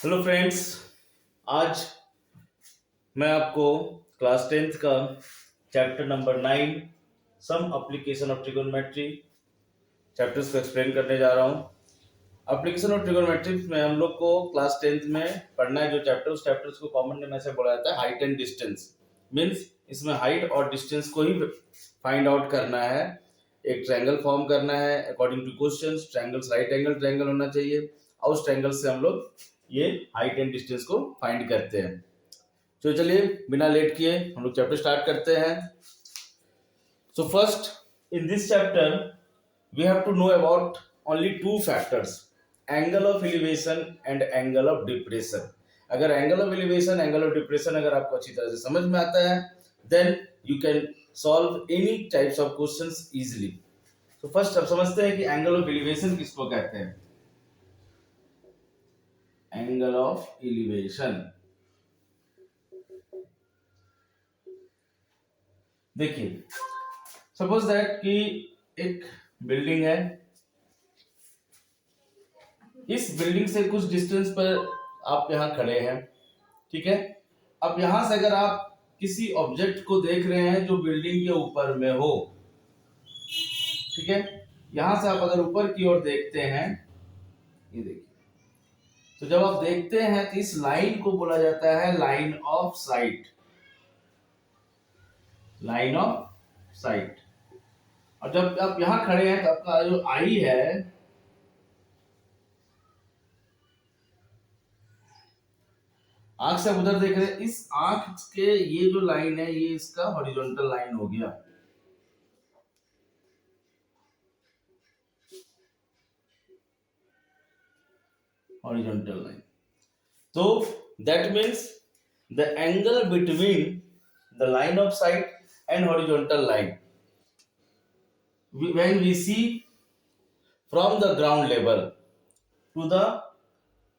Hello friends. आज मैं आपको क्लास टेंथ का chapter number 9 some application of trigonometry chapters को एक्सप्लेन करने जा रहा हूँ। एप्लीकेशन ऑफ ट्रिगोनोमेट्री में हम लोग को क्लास टेंथ में पढ़ना है जो चैप्टर, उस चैप्टर्स को कॉमन नेम ऐसे बोला जाता है हाइट एंड डिस्टेंस। मीन्स इसमें हाइट और डिस्टेंस को ही फाइंड आउट करना है। एक ट्रायंगल फॉर्म करना है according two questions. Triangles right angle triangle होना चाहिए और उस ट्रायंगल से हम लोग ये हाइट एंड डिस्टेंस को फाइंड करते हैं। तो चलिए बिना लेट किए हम लोग चैप्टर स्टार्ट करते हैं। So first, in this chapter we have to know about only two factors, angle of elevation and angle of depression. अगर angle of elevation angle of depression अगर आपको अच्छी तरह से समझ में आता है then you can solve any types of questions easily. तो फर्स्ट अब समझते हैं कि एंगल ऑफ एलिवेशन किसको कहते हैं। एंगल ऑफ एलिवेशन, देखिए सपोज दैट कि एक बिल्डिंग है, इस बिल्डिंग से कुछ डिस्टेंस पर आप यहां खड़े हैं, ठीक है। अब यहां से अगर आप किसी ऑब्जेक्ट को देख रहे हैं जो बिल्डिंग के ऊपर में हो, ठीक है, यहां से आप अगर ऊपर की ओर देखते हैं, ये देखिए, तो जब आप देखते हैं तो इस लाइन को बोला जाता है line of site, line of site. और जब आप यहां खड़े हैं तो आपका जो आई है, आंख से उधर देख रहे हैं, इस आंख के ये जो लाइन है ये इसका हॉरिजॉन्टल लाइन हो गया। हॉरिजॉन्टल लाइन, तो that means the angle between the line of site and horizontal line when we see from the ground level to the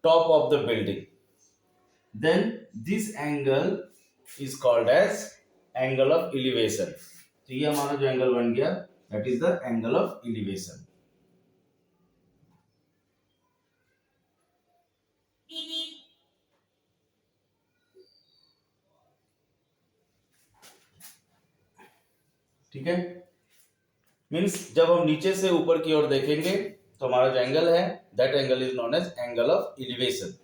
top of the building, then this angle is called as angle of elevation। तो ये हमारा जो angle बन गया that is the angle of elevation। ठीक है, means जब हम नीचे से ऊपर की ओर देखेंगे तो हमारा जो एंगल है that angle is known as angle of elevation.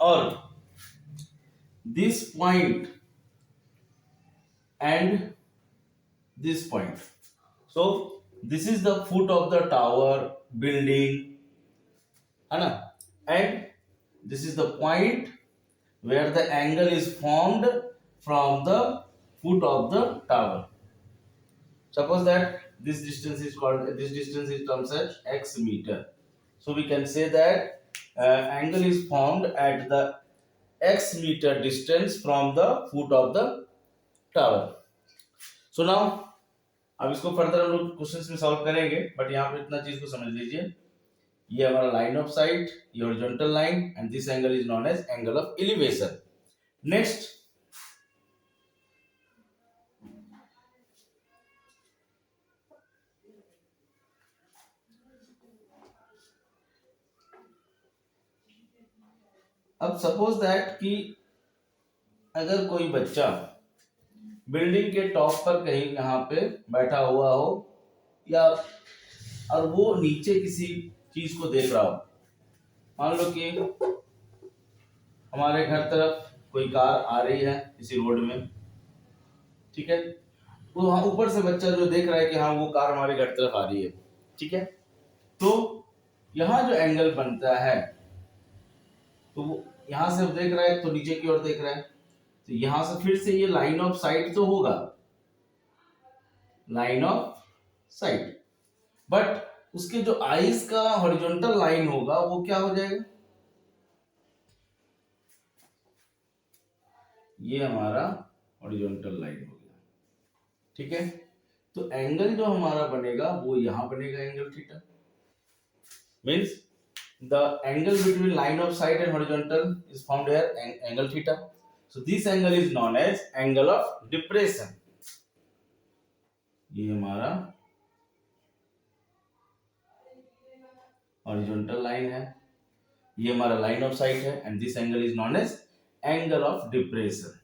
और this point and this point, so this is the foot of the tower building है ना, and this is the point where the angle is formed from the foot of the tower। Suppose that this distance is called, this distance is termed as x meter, so we can say that angle is formed at the x meter distance from the foot of the tower। So now अब इसको further हम लोग questions में solve करेंगे, but यहाँ पे इतना चीज को समझ लीजिए, ये हमारा लाइन ऑफ साइट, ये horizontal line and this angle is known as angle of elevation. Next, अब सपोज दैट कि अगर कोई बच्चा बिल्डिंग के टॉप पर कहीं यहाँ पे बैठा हुआ हो या और वो नीचे किसी चीज को देख रहा हो, मान लो कि हमारे घर तरफ कोई कार आ रही है किसी रोड में, ठीक है, तो वहां ऊपर से बच्चा जो देख रहा है कि हाँ वो कार हमारे घर तरफ आ रही है, ठीक है, तो यहाँ जो एंगल बनता है, तो वो यहां से देख रहा है तो नीचे की ओर देख रहा है, तो यहां से फिर से ये लाइन ऑफ साइट तो होगा, लाइन ऑफ साइट, बट उसके जो आईज का हॉरिजॉन्टल लाइन होगा वो क्या हो जाएगा, ये हमारा हॉरिजॉन्टल लाइन हो गया, ठीक है। तो एंगल जो हमारा बनेगा वो यहां बनेगा, angle theta. Means the angle between line of sight and horizontal is formed here angle theta, so this angle is known as angle of depression। ये हमारा हॉरिजॉन्टल लाइन है, ये हमारा लाइन ऑफ साइट है and this angle is known as angle of depression.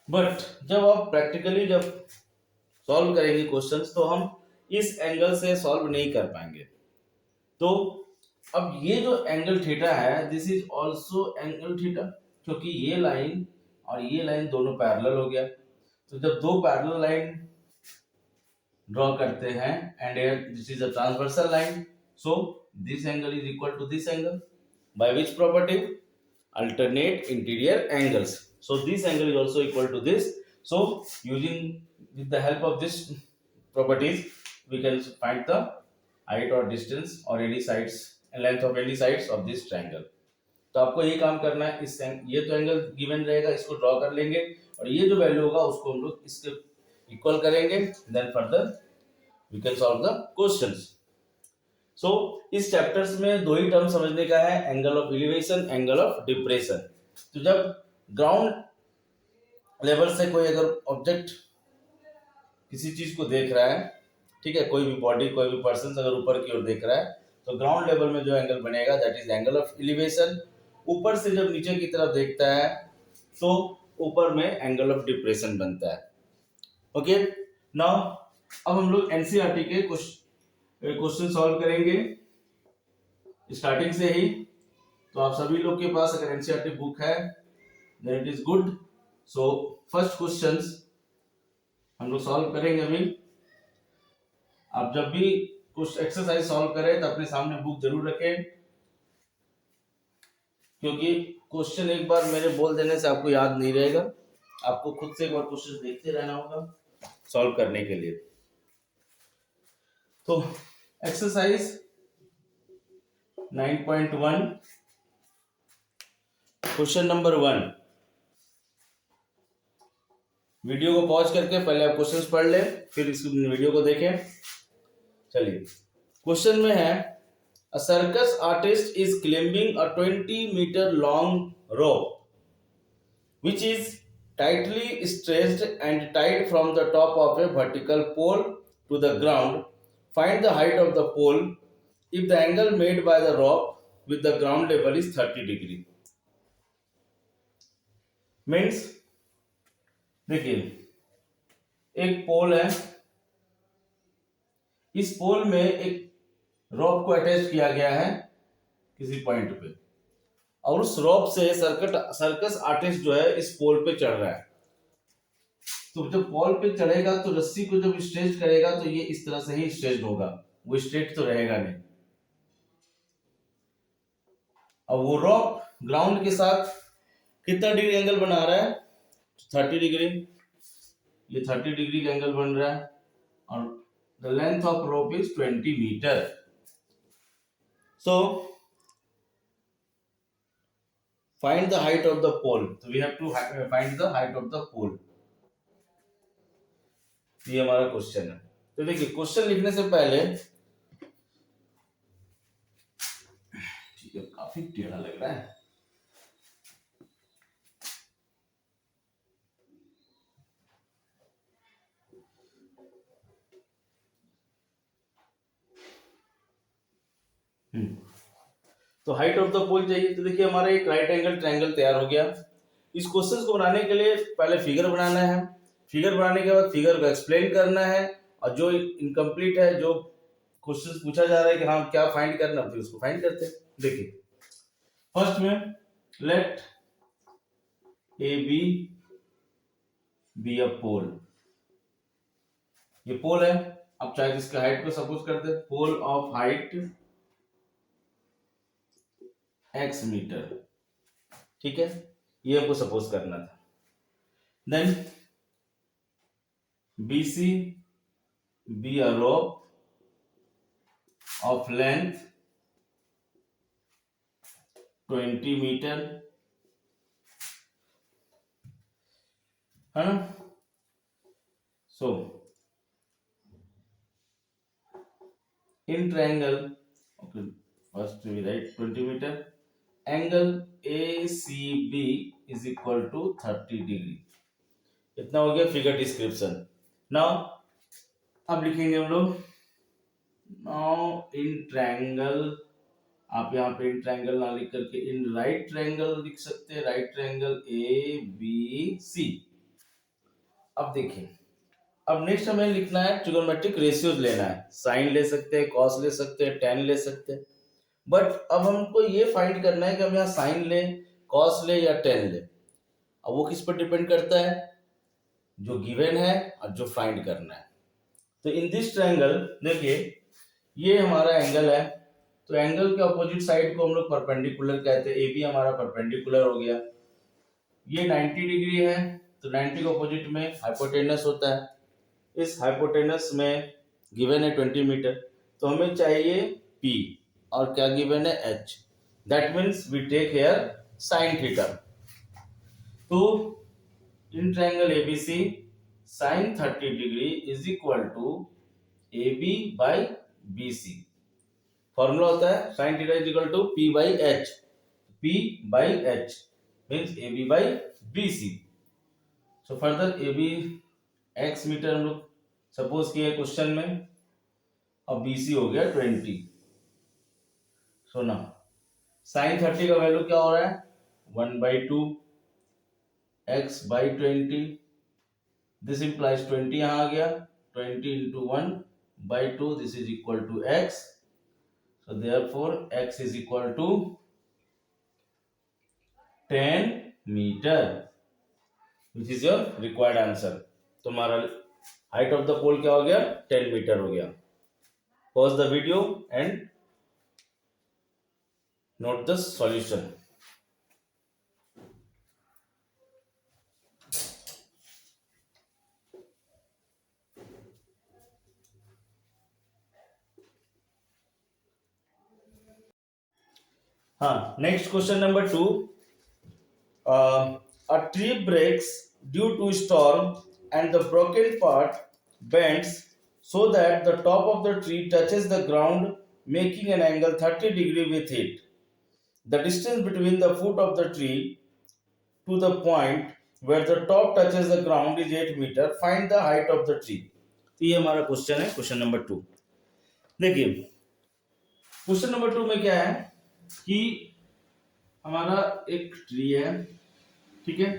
But जब आप practically जब solve करेंगे क्वेश्चंस तो हम इस एंगल से सॉल्व नहीं कर पाएंगे। तो अब ये जो एंगल थीटा है this is also angle theta, क्योंकि ये लाइन और ये लाइन दोनों पैरेलल हो गया। तो जब दो पैरेलल लाइन ड्रॉ करते हैं and this is a transversal line, so this angle is equal to this angle by which property, alternate interior angles. So this angle is also equal to this. So using with the help of this properties we can find the height or distance or any sides and length of any sides of this triangle. तो आपको ये काम करना है, इस ये तो angle given रहेगा, इसको ड्रॉ कर लेंगे और ये जो वैल्यू होगा उसको हम लोग इसके इक्वल करेंगे, then further we can solve the questions. So इस चैप्टर्स में दो ही टर्म समझने का है, angle of elevation, angle of depression. तो जब ग्राउंड लेवल से कोई अगर ऑब्जेक्ट किसी चीज को देख रहा है, ठीक है, कोई भी बॉडी कोई भी पर्सन अगर ऊपर की ओर देख रहा है तो ग्राउंड लेवल में जो एंगल बनेगा that is angle of elevation. ऊपर से जब नीचे की तरफ देखता है तो ऊपर में एंगल ऑफ डिप्रेशन बनता है। ओके, नाउ अब हम लोग एनसीईआरटी के क्वेश्चन सॉल्व करेंगे स्टार्टिंग से ही। तो आप सभी लोग के पास अगर एनसीईआरटी बुक है then it is good. So first questions हम लोग सॉल्व करेंगे अभी। आप जब भी कुछ एक्सरसाइज सॉल्व करें तो अपने सामने बुक जरूर रखें, क्योंकि क्वेश्चन एक बार मेरे बोल देने से आपको याद नहीं रहेगा, आपको खुद से एक बार क्वेश्चन देखते रहना होगा सॉल्व करने के लिए। तो एक्सरसाइज 9.1 क्वेश्चन नंबर 1। वीडियो को पॉज करके पहले आप क्वेश्चंस पढ़ ले, फिर इस वीडियो को देखें। चलिए, क्वेश्चन में है अ circus artist is climbing a 20-meter long rope which is tightly stretched and tied from the top of a vertical pole to the ground. Find the height of the pole if the angle made by the rope with the ground level is 30 degree. Means देखिए एक पोल है, इस पोल में एक रॉप को attach किया गया है किसी पॉइंट पे और उस रॉप से सर्कस आर्टिस्ट जो है इस पोल पे चढ़ रहा है। तो जब पोल पे चढ़ेगा तो रस्सी को जब स्ट्रेच करेगा तो ये इस तरह से ही स्ट्रेच होगा, वो स्ट्रेट तो रहेगा नहीं। अब वो रॉप ग्राउंड के साथ कितना डिग्री एंगल बना रहा है, 30 डिग्री। ये 30 डिग्री का एंगल बन रहा है और the length of rope is 20 metre. So find the height of the pole. तो we have to find the height of the pole. ये हमारा क्वेश्चन है। तो देखिए क्वेश्चन लिखने से पहले, ठीक है, काफी टेढ़ा लग रहा है। तो हाइट ऑफ द पोल चाहिए। तो देखिए हमारा एक राइट एंगल ट्रायंगल तैयार हो गया। इस क्वेश्चन को बनाने के लिए पहले फिगर बनाना है, फिगर बनाने के बाद फिगर को एक्सप्लेन करना है और जो इनकम्प्लीट है, जो क्वेश्चन पूछा जा रहा है कि हाँ क्या फाइंड करना, फिर उसको फाइंड करते हैं। देखिए फर्स्ट में let A B be a pole. ये पोल है, अब चाहे इसका हाइट को सपोज करते हैं pole of height x metre, ठीक है, ये हमको सपोज करना था। Then BC be a rope of length 20 metre, है ना। So in triangle, okay, first we write 20 metre, angle ACB is equal to 30 degree. इतना हो गया फिगर डिस्क्रिप्शन। नाउ अब लिखेंगे हम लोग, नाउ इन ट्रायंगल, आप यहाँ पे इन ट्रायंगल ना लिख करके इन राइट ट्रायंगल लिख सकते हैं, right triangle A B C. अब देखिए, अब नेक्स्ट हमें लिखना है ट्रिगोनोमेट्रिक रेशियोज लेना है, साइन ले सकते हैं, कॉस ले सकते हैं, टेन ले सकते हैं। बट अब हमको ये फाइंड करना है कि हम यहाँ साइन ले, कॉस ले या टेन ले। अब वो किस पर डिपेंड करता है, जो गिवन है और जो फाइंड करना है। तो इन दिस ट्रायंगल देखिए, ये हमारा एंगल है, तो एंगल के अपोजिट साइड को हम लोग परपेंडिकुलर कहते हैं। ए बी हमारा परपेंडिकुलर हो गया, ये 90 डिग्री है, तो 90 के अपोजिट में हाइपोटेनस होता है। इस हाइपोटेनस में गिवन है 20 मीटर, तो हमें चाहिए P और क्या गिवन है H। That means we take here sine theta. तो in triangle ABC sine 30 degree is equal to AB by BC। Formula होता है sine theta is equal to P by H। P by H means AB by BC। So further AB x metre हम लोग suppose किया question में, अब BC हो गया 20। सो ना साइन 30 का वैल्यू क्या हो रहा है, 1/2 x बाई 20। दिस इंप्लाइज 20 यहां आ गया, 20 into 1/2 this is equal to x। So therefore x is equal to 10 metre, which is your required answer. तो हमारा हाइट ऑफ द पोल क्या हो गया, 10 मीटर हो गया। Pause the video and note the solution. हाँ, next question number 2। A tree breaks due to storm and the broken part bends so that the top of the tree touches the ground, making an angle 30 degree with it. The distance between the foot of the tree to the point where the top touches the ground is 8 meter. Find the height of the tree. तो ये हमारा question है, question number 2। देखिए question number 2 में क्या है कि हमारा एक ट्री है, ठीक है।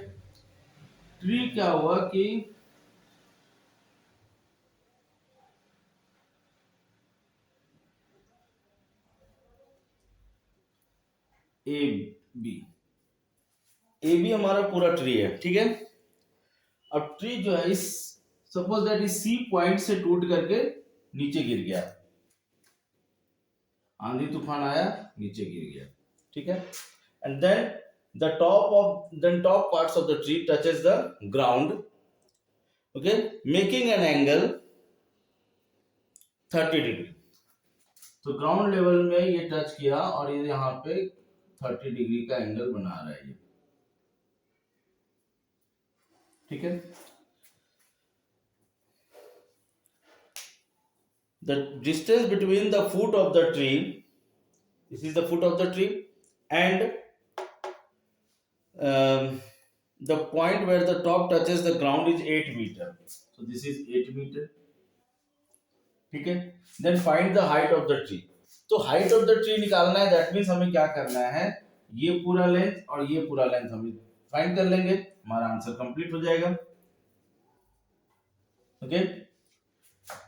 ट्री क्या हुआ कि ए बी हमारा पूरा ट्री है, ठीक है। अब ट्री जो है इस सपोज दैट इस सी पॉइंट से टूट करके नीचे गिर गया, आंधी तूफान आया नीचे गिर गया, ठीक है। And then top parts of the tree touches the ground, okay, making an angle 30 degree. तो ग्राउंड लेवल में ये टच किया और ये यहाँ पे 30 डिग्री का एंगल बना रहा है ये, ठीक है। The distance between the foot of the tree, this is the foot of the tree, and the point where the top touches the ground is 8 meter. So this is 8 meter, ठीक है। Then find the height of the tree. तो height of the tree निकालना है, that means हमें क्या करना है, ये पूरा लेंथ और ये पूरा लेंथ हम फाइंड कर लेंगे, हमारा आंसर कंप्लीट हो जाएगा, okay.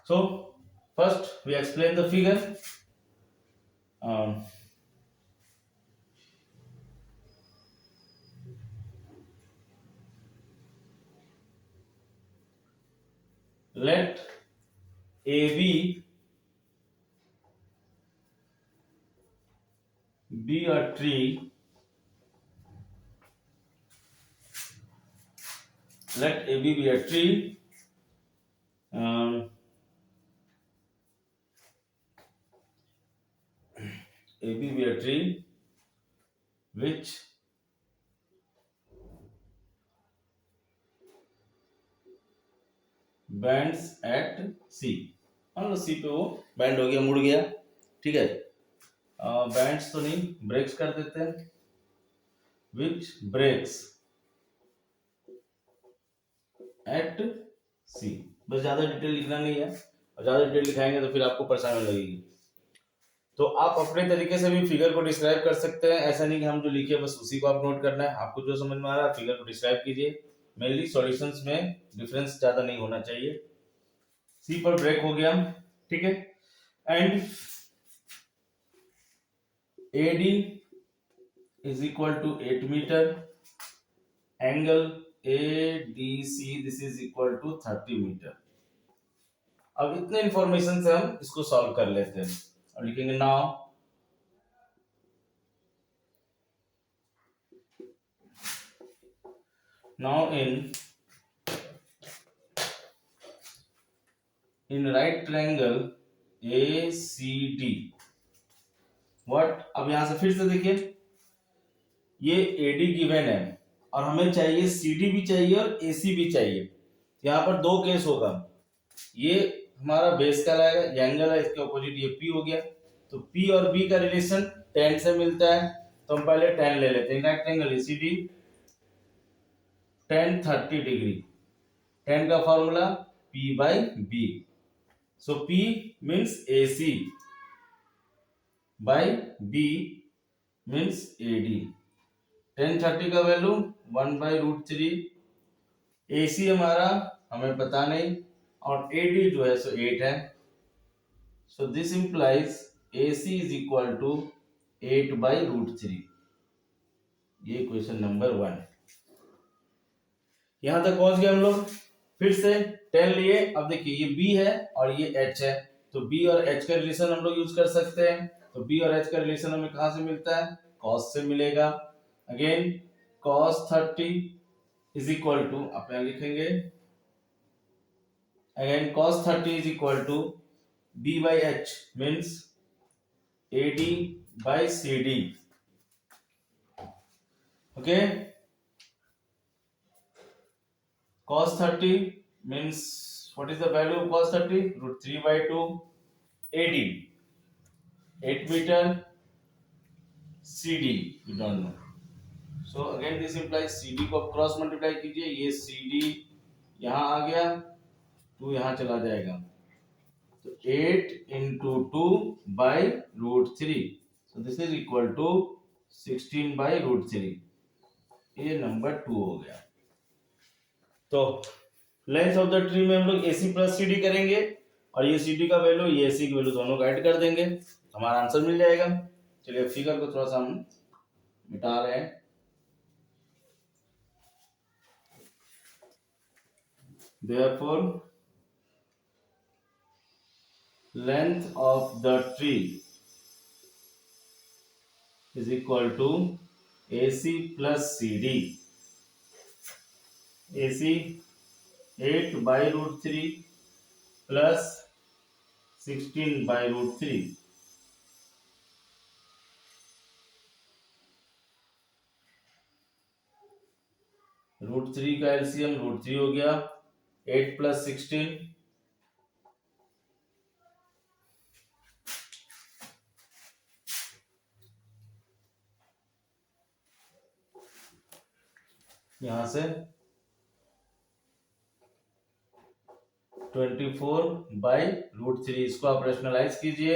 So first we explain the figure. Let AB be a tree. Let AB be a tree. AB be a tree which bends at C. मान लो C पे वो बैंड हो गया, मुड़ गया, ठीक है। बैंड्स तो नहीं, ब्रेक्स कर देते हैं, which breaks एट सी। बस ज्यादा डिटेल लिखना नहीं है, और ज्यादा डिटेल लिखाएंगे तो फिर आपको परेशानी लगेगी। तो आप अपने तरीके से भी फिगर को डिस्क्राइब कर सकते हैं, ऐसा नहीं कि हम जो लिखे बस उसी को आप नोट करना है। आपको जो समझ में आ रहा है फिगर को डिस्क्राइब कीजिए। मेनली सॉल्यूशंस में डिफरेंस ज्यादा नहीं होना चाहिए। सी पर ब्रेक हो गया, ठीक है। And AD is equal to 8 metre, angle ADC this is equal to 30 metre. अब इतने इंफॉर्मेशन से हम इसको सॉल्व कर लेते हैं और लिखेंगे now in right triangle ACD what. अब यहां से फिर से देखिए, ये AD गिवन है और हमें चाहिए CD भी चाहिए और AC भी चाहिए। यहाँ पर दो केस होगा, ये हमारा बेस का लाएगा, ये एंगल है, इसके ऑपोजिट ये P हो गया। तो P और B का रिलेशन tan से मिलता है, तो हम पहले tan ले लेते हैं। Right angle ACD tan 30 degree, tan का formula P by B, so P means AC by B means AD। tan 30 का वैल्यू 1/√3, AC हमारा हमें पता नहीं, और AD जो है सो 8 है। So this implies AC is equal to 8/√3। ये क्वेश्चन नंबर 1। यहां तक पहुंच गए हम लोग। फिर से tan लिए, अब देखिए ये B है और ये H है, तो B और H का रिलेशन हम लोग यूज कर सकते हैं। तो B और H का रिलेशन हमें कहां से मिलता है, cos से मिलेगा। Again cos 30 is equal to, आप यहां लिखेंगे again cos 30 is equal to B by H means AD by CD। Okay, cos 30 means what is the value of cos 30? √3/2, AD 8 meter, CD you don't know, so again this implies CD को आप cross multiply कीजिए, ये CD यहां आ गया, 2 यहां चला जाएगा, तो 8 into 2 by √3, so this is equal to 16/√3। ये नंबर 2 हो गया। तो लेंथ ऑफ द ट्री में हम लोग AC प्लस CD करेंगे और ये CD का वैल्यू ये AC की वैल्यू दोनों को ऐड कर देंगे, हमारा आंसर मिल जाएगा। चलिए फिगर को थोड़ा सा हम मिटा रहे हैं। Therefore length of the tree is equal to AC plus CD। AC 8/√3 plus 16/√3। √3 का एलसीएम √3 हो गया, 8 plus 16 यहां से 24/√3, इसको आप रेशनलाइज कीजिए,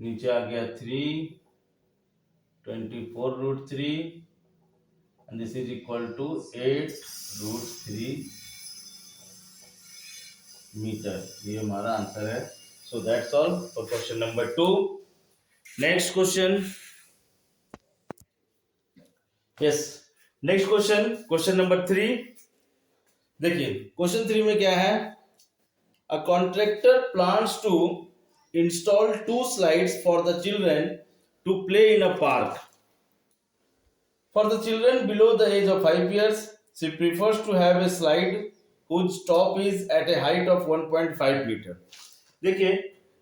नीचे आ गया 3 24√3 and this is equal to 8√3 metre. ये हमारा आंसर है। So that's all for question number 2। Next question, yes next question, question number 3। देखिए क्वेश्चन 3 में क्या है, a contractor plans to install 2 slides for the children to play in a park. For the children below the age of 5 years, she prefers to have a slide whose top is at a height of 1.5 meter। देखिए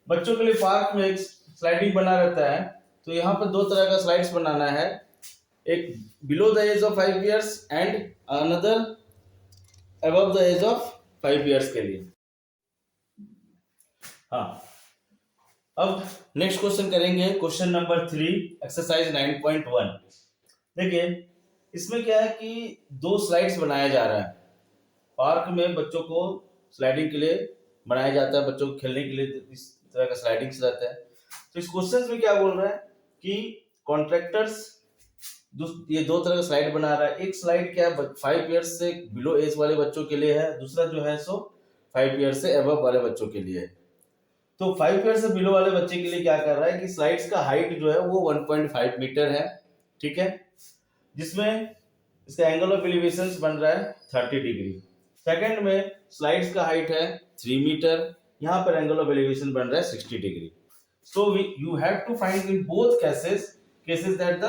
बच्चों के लिए park में एक sliding बना रहता है, तो यहाँ पर दो तरह का स्लाइड्स बनाना है, एक below the age of 5 years and another above the age of 5 years के लिए। हाँ, अब नेक्स्ट क्वेश्चन करेंगे, क्वेश्चन नंबर 3 एक्सरसाइज 9.1। देखिए इसमें क्या है कि 2 स्लाइड्स बनाया जा रहा है। पार्क में बच्चों को स्लाइडिंग के लिए बनाया जाता है, बच्चों को खेलने के लिए इस तरह का स्लाइडिंग रहता है। तो इस क्वेश्चन में क्या बोल रहा है कि कॉन्ट्रैक्टर्स ये 2 तरह का स्लाइड बना रहा है। एक स्लाइड क्या है 5 इयर्स से बिलो एज वाले बच्चों के लिए है, दूसरा जो है सो 5 इयर्स से अबव वाले बच्चों के लिए है। तो 5 इयर्स से बिलो वाले बच्चे के लिए क्या कर रहा है कि स्लाइड्स का हाइट जो है वो 1.5 मीटर है, ठीक है, जिसमें इसका एंगल ऑफ एलिवेशन बन रहा है 30 डिग्री। सेकंड में स्लाइड्स का हाइट है 3 मीटर, यहाँ पर एंगल ऑफ एलिवेशन बन रहा है 60 degree. So you have to find in both cases that the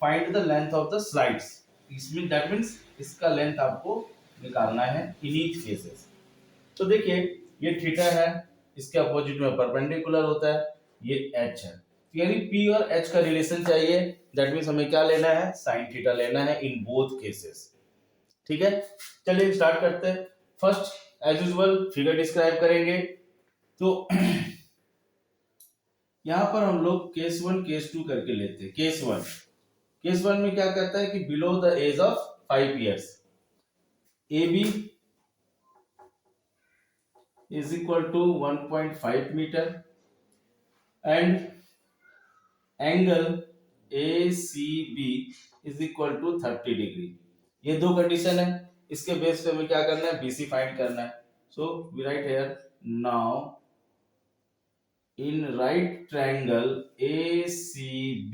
find the length of the slides. इसमें that means इसका लेंथ आपको निकालना है in each cases. तो देखिए ये थीटा है, इसके अपोजिट में परपेंडिकुलर होता है, ये h है, यानी p और h का रिलेशन चाहिए। दैट मीन्स हमें क्या लेना है, साइन थीटा लेना है इन बोथ केसेस, ठीक है। चलिए स्टार्ट करते हैं। First as usual figure describe करेंगे। तो यहाँ पर हम लोग केस 1 केस 2 करके लेते हैं। केस 1 में क्या कहता है कि below the age of 5 years A B is equal to 1.5 metre and angle A C B is equal to 30 degree. ये 2 कंडीशन है, इसके बेस पे हमें क्या करना है, बीसी फाइंड करना है। So we write here now in right triangle ACB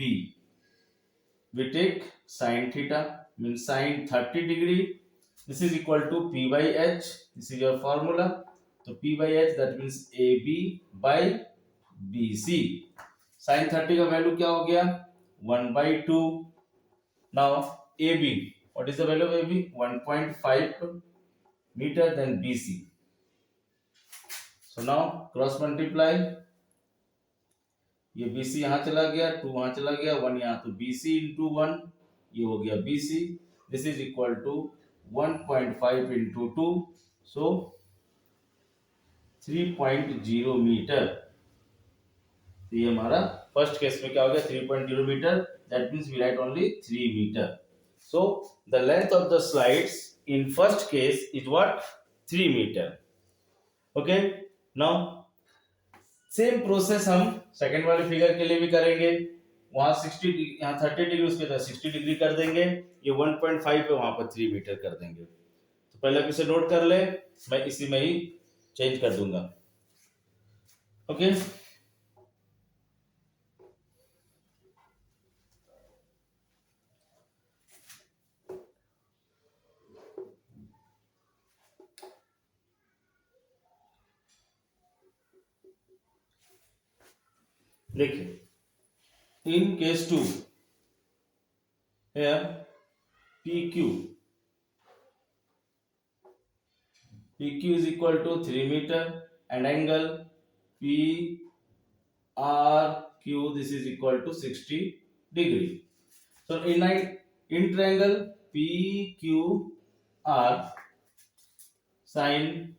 we take sin theta means sin 30 degree. This is equal to P by H. This is your formula. So P by H that means AB by BC. Sin 30 का value क्या हो गया 1/2. Now AB, what is the value of AB? 1.5 meter. Then BC. So now cross multiply. ये BC यहाँ चला गया, 2 वहां चला गया, 1 यहाँ, तो BC into 1 ये हो गया BC. This is equal to 1.5 into 2, so 3.0 metre. तो ये हमारा फर्स्ट केस में क्या हो गया 3.0 metre, that means we write only 3 metre. So the length of the slides in first case is what 3 metre. Okay, now same process हम second वाले figure के लिए भी करेंगे। वहां 60 यहाँ 30 डिग्री, उसके साथ 60 डिग्री कर देंगे, ये 1.5 पे वहां पर 3 मीटर कर देंगे। तो पहले आप इसे नोट कर ले, मैं इसी में ही चेंज कर दूंगा। ओके, देखिए in case 2 here PQ is equal to 3 meter and angle PRQ this is equal to 60 degree. So in triangle PQR sin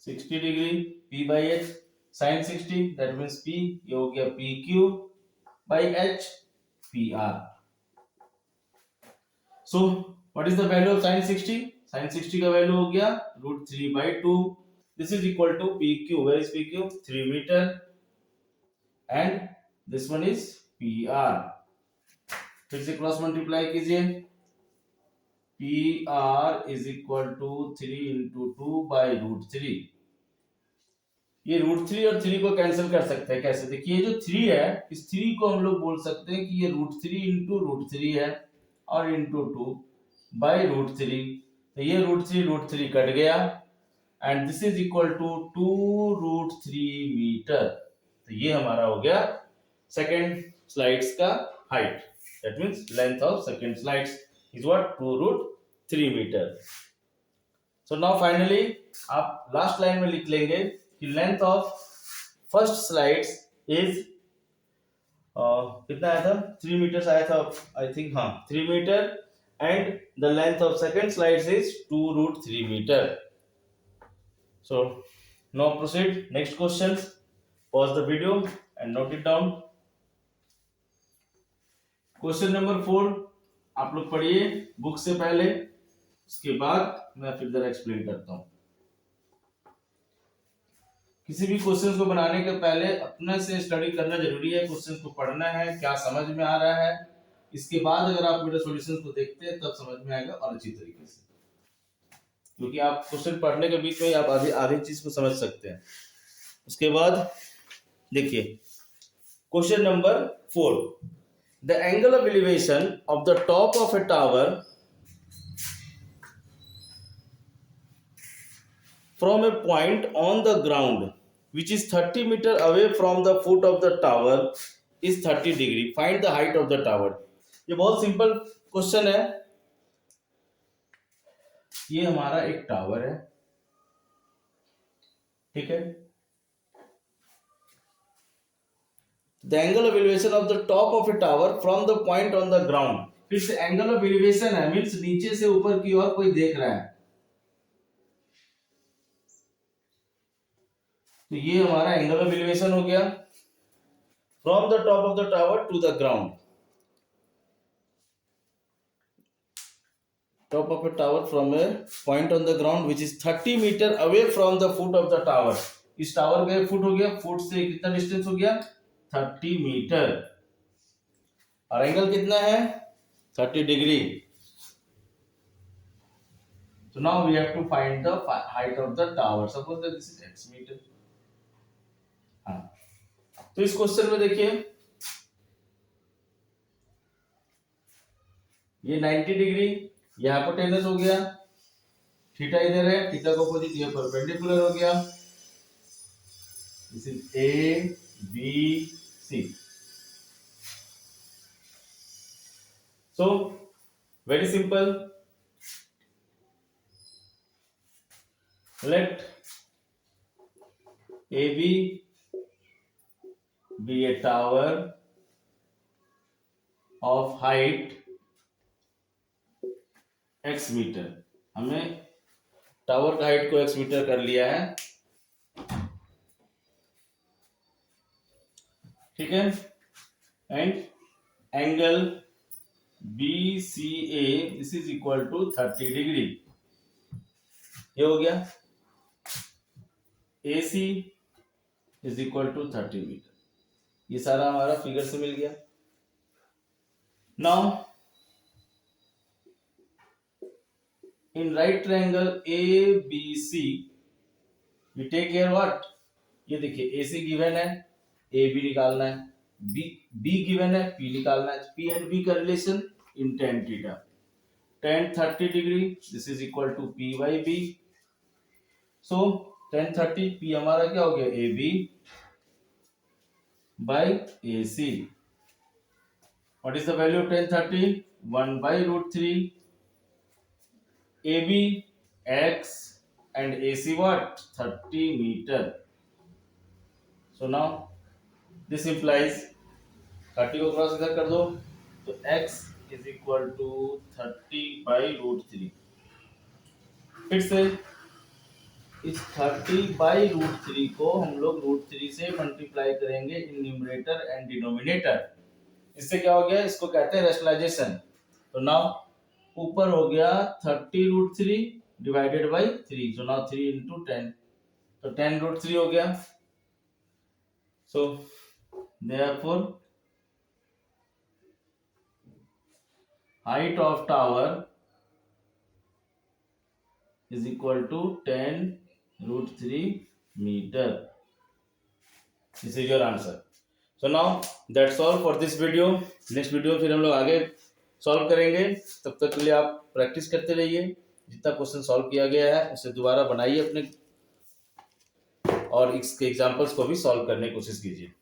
60 degree P by H sin 60 that means P ये हो गया PQ by H PR. So what is the value of sin 60? Sin 60 का value हो गया √3/2. This is equal to PQ. Where is PQ? 3 meter and this one is PR. फिर से cross multiply कीजिए, PR is equal to 3 into 2 by √3. ये √3 और 3 को cancel कर सकते हैं। कैसे? देखिए जो 3 है इस 3 को हम लोग बोल सकते हैं कि ये √3 into √3 है और into 2 by √3. तो ये √3 कट गया and this is equal to 2√3 metre. तो ये हमारा हो गया सेकेंड स्लाइड्स का height, that means length of second slides is what 2√3 metre. So now finally आप लास्ट लाइन में लिख लेंगे कि length of first slides is कितना आया था 3 मीटर आया था आई थिंक, हाँ 3 metre and the length of second slides is 2√3 meter. So now proceed next questions. Pause the video and note it down. Question number 4, आप लोग पढ़िए book से पहले, उसके बाद मैं फिर जरा एक्सप्लेन करता हूं। किसी भी क्वेश्चन को बनाने के पहले अपने से स्टडी करना जरूरी है, क्वेश्चन को पढ़ना है, क्या समझ में आ रहा है, इसके बाद अगर आप मेरे सॉल्यूशन को देखते हैं तब समझ में आएगा और अच्छी तरीके से, क्योंकि आप क्वेश्चन पढ़ने के बीच में आप आधी आधी चीज को समझ सकते हैं। उसके बाद देखिए question number 4, the angle of elevation of the top of A tower from a point on the ground which is 30 meter away from the foot of the tower is 30 degree. Find the height of the tower. ये बहुत simple question है। ये हमारा एक tower है, ठीक है। The angle of elevation of the top of a tower from the point on the ground. फिर से एंगल ऑफ एलिवेशन है, मीन्स नीचे से ऊपर की ओर कोई देख रहा है, तो ये हमारा एंगल ऑफ एलिवेशन हो गया। From the top of the tower to the ground, top of a tower from a point on the ground which is 30 meter away from the foot of the tower. इस tower का foot हो गया, foot से कितना distance हो गया 30 metre, और angle कितना है 30 degree. So now we have to find the height of the tower. Suppose that this is x meter. हाँ, तो इस क्वेश्चन में देखिए ये 90 डिग्री, ये हाइपोटेनस हो गया, थीटा इधर है, थीटा को अपोजिट, ये परपेंडिकुलर हो गया, this is A B C. So very simple, let AB be a tower of height x metre. हमने टावर का हाइट को x मीटर कर लिया है, ठीक है। And angle BCA this is equal to 30 degree, ये हो गया। AC is equal to 30 metre, ये सारा हमारा फिगर से मिल गया। Now in right triangle ABC we take care what, ये देखिए AC गिवन है, AB निकालना है, B गिवन है, P निकालना है। P एंड B का relation in tan theta, tan 30 degree this is equal to P by B। So tan 30 P हमारा क्या हो गया AB by AC। What is the value of tan 30? 1 by √3। AB x and AC what? 30 meter. So now this implies 30 को cross इधर कर दो तो x is equal to 30 by √3। फिर से इस 30 by √3 को हम लोग √3 से मल्टीप्लाई करेंगे इन न्यूमरेटर एंड डिनोमिनेटर। इससे क्या हो गया, इसको कहते हैं रैशनलाइजेशन। तो नाउ ऊपर हो गया 30 √3 divided by 3, so now 3 into 10, तो 10 √3 हो गया। सो therefore height of tower is equal to 10 √3 meter. This is your answer. So now that's all for this video. Next video फिर हम लोग आगे सॉल्व करेंगे, तब तक के लिए आप प्रैक्टिस करते रहिए। जितना क्वेश्चन सॉल्व किया गया है उसे दोबारा बनाइए अपने, और इसके एग्जांपल्स को भी सॉल्व करने की कोशिश कीजिए।